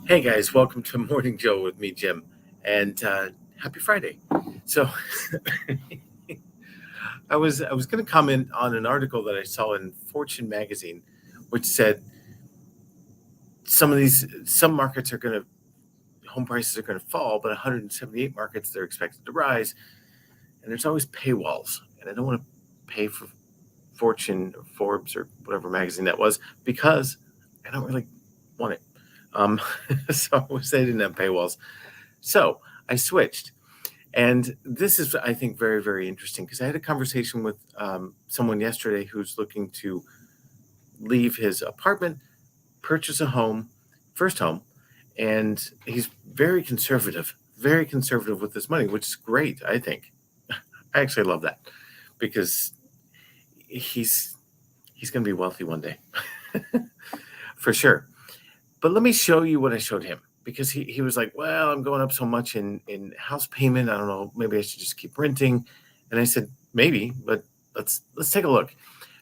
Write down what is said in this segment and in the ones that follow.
Hey guys, welcome to Morning Joe with me, Jim, and happy Friday. So, I was going to comment on an article that I saw in Fortune magazine, which said some markets are going to home prices are going to fall, but 178 markets they're expected to rise, and there's always paywalls, and I don't want to pay for Fortune or Forbes or whatever magazine that was because I don't really want it. Um, so I wish they didn't have paywalls. So I switched. And this is, I think, very, very interesting because I had a conversation with someone yesterday who's looking to leave his apartment, purchase a home, first home, and he's very conservative with his money, which is great, I think. I actually love that because he's going to be wealthy one day, for sure. But let me show you what I showed him because he was like, well, I'm going up so much in house payment. I don't know. Maybe I should just keep renting. And I said, maybe, but let's take a look.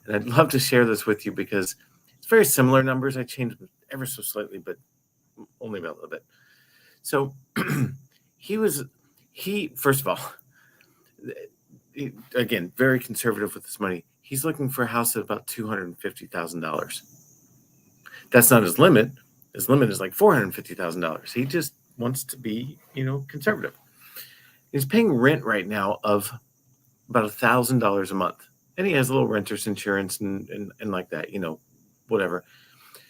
And I'd love to share this with you because it's very similar numbers. I changed them ever so slightly, but only about a little bit. So first of all, again, very conservative with his money. He's looking for a house at about $250,000. That's not his limit. His limit is like $450,000. He just wants to be, conservative. He's paying rent right now of about $1,000 a month, and he has a little renter's insurance and like that, whatever.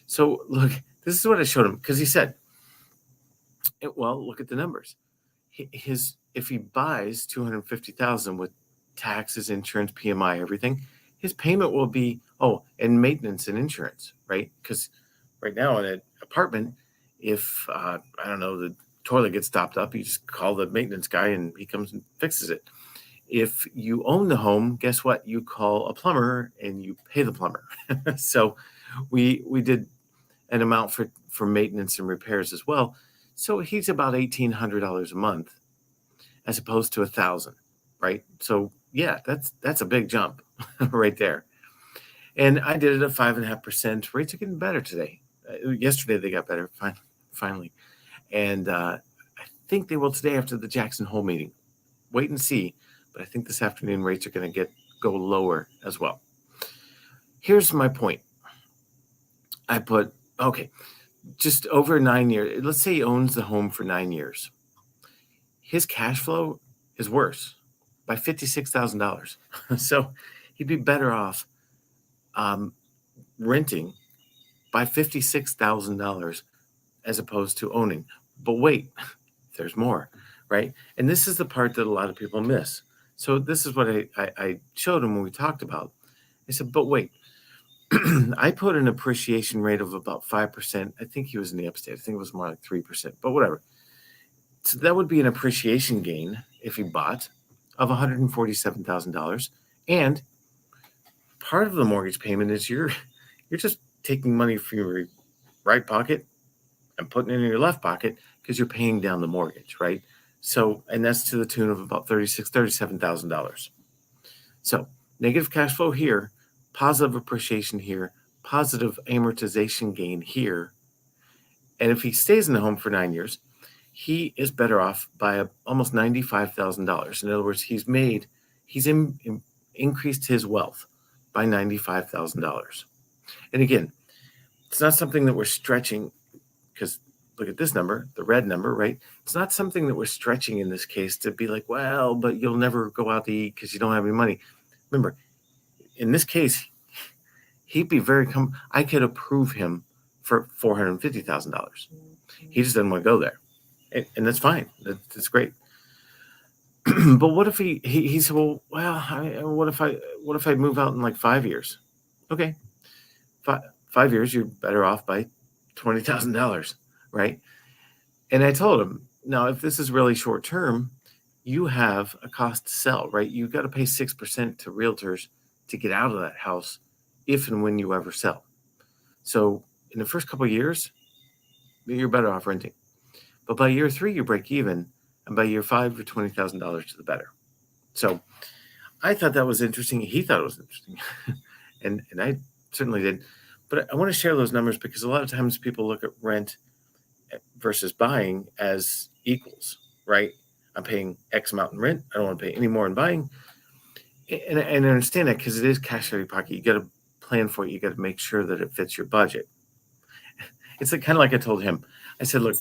So look, this is what I showed him because he said, well, look at the numbers. If he buys $250,000 with taxes, insurance, PMI, everything, his payment will be and maintenance and insurance, right? Because right now in an apartment, if I don't know, the toilet gets stopped up, you just call the maintenance guy and he comes and fixes it. If you own the home, guess what? You call a plumber and you pay the plumber. So we did an amount for maintenance and repairs as well. So he's about $1,800 a month as opposed to $1,000, right? So yeah, that's a big jump right there. And I did it at 5.5%. Rates are getting better today. Yesterday they got better finally, and I think they will today after the Jackson Hole meeting. Wait and see, but I think this afternoon rates are going to go lower as well. Here's my point. I put just over 9 years. Let's say he owns the home for 9 years. His cash flow is worse by $56,000. So he'd be better off renting by $56,000 as opposed to owning. But wait, there's more, right? And this is the part that a lot of people miss. So this is what I showed him when we talked about. I said, but wait, I put an appreciation rate of about 5%. I think he was in the upstate. I think it was more like 3%, but whatever. So that would be an appreciation gain if he bought of $147,000. And part of the mortgage payment is you're just taking money from your right pocket and putting it in your left pocket because you're paying down the mortgage, right? So, and that's to the tune of about $37,000. So negative cash flow here, positive appreciation here, positive amortization gain here. And if he stays in the home for 9 years, he is better off by almost $95,000. In other words, he's increased his wealth by $95,000. And again, it's not something that we're stretching because look at this number, the red number, right? It's not something that we're stretching in this case to be like, well, but you'll never go out to eat because you don't have any money. Remember, in this case, he'd be I could approve him for $450,000. He just doesn't want to go there. And that's fine. That's great. But what if he said, what if I move out in like 5 years? Okay. 5 years, you're better off by $20,000, right? And I told him, now, if this is really short term, you have a cost to sell, right? You've got to pay 6% to realtors to get out of that house if and when you ever sell. So in the first couple of years, you're better off renting. But by year 3, you break even. And by year 5, you're $20,000 to the better. So I thought that was interesting. He thought it was interesting. and I certainly did. But I want to share those numbers because a lot of times people look at rent versus buying as equals, right? I'm paying X amount in rent. I don't want to pay any more in buying. And I understand that because it is cash out of your pocket. You got to plan for it. You got to make sure that it fits your budget. It's kind of like I told him. I said, look,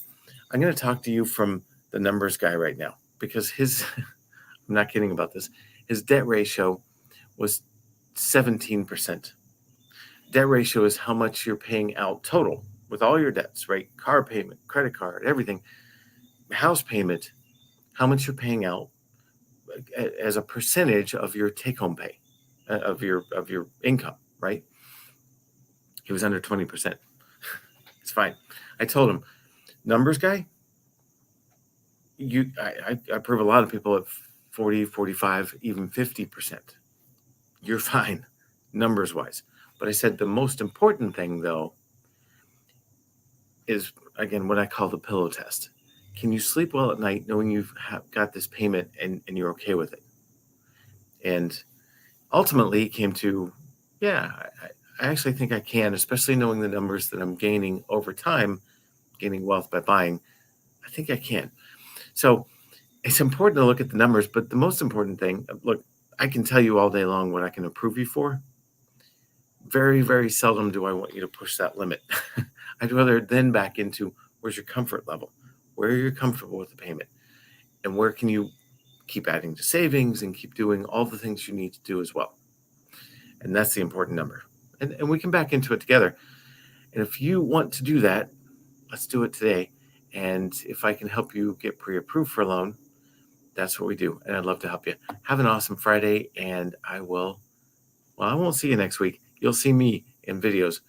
I'm going to talk to you from the numbers guy right now because I'm not kidding about this. His debt ratio was 17%. Debt ratio is how much you're paying out total with all your debts, right? Car payment, credit card, everything, house payment, how much you're paying out as a percentage of your take-home pay, of your income, right? He was under 20%. It's fine. I told him, numbers guy, I approve a lot of people at 40, 45, even 50%. You're fine, numbers wise. But I said the most important thing, though, is, again, what I call the pillow test. Can you sleep well at night knowing you've got this payment and you're okay with it? And ultimately, it came to, yeah, I actually think I can, especially knowing the numbers that I'm gaining over time, gaining wealth by buying. I think I can. So it's important to look at the numbers, but the most important thing, look, I can tell you all day long what I can approve you for. Very, very seldom do I want you to push that limit. I'd rather then back into where's your comfort level, where you're comfortable with the payment, and where can you keep adding to savings and keep doing all the things you need to do as well. And that's the important number. And we can back into it together. And if you want to do that, let's do it today. And if I can help you get pre-approved for a loan, that's what we do. And I'd love to help you. Have an awesome Friday. And I won't see you next week. You'll see me in videos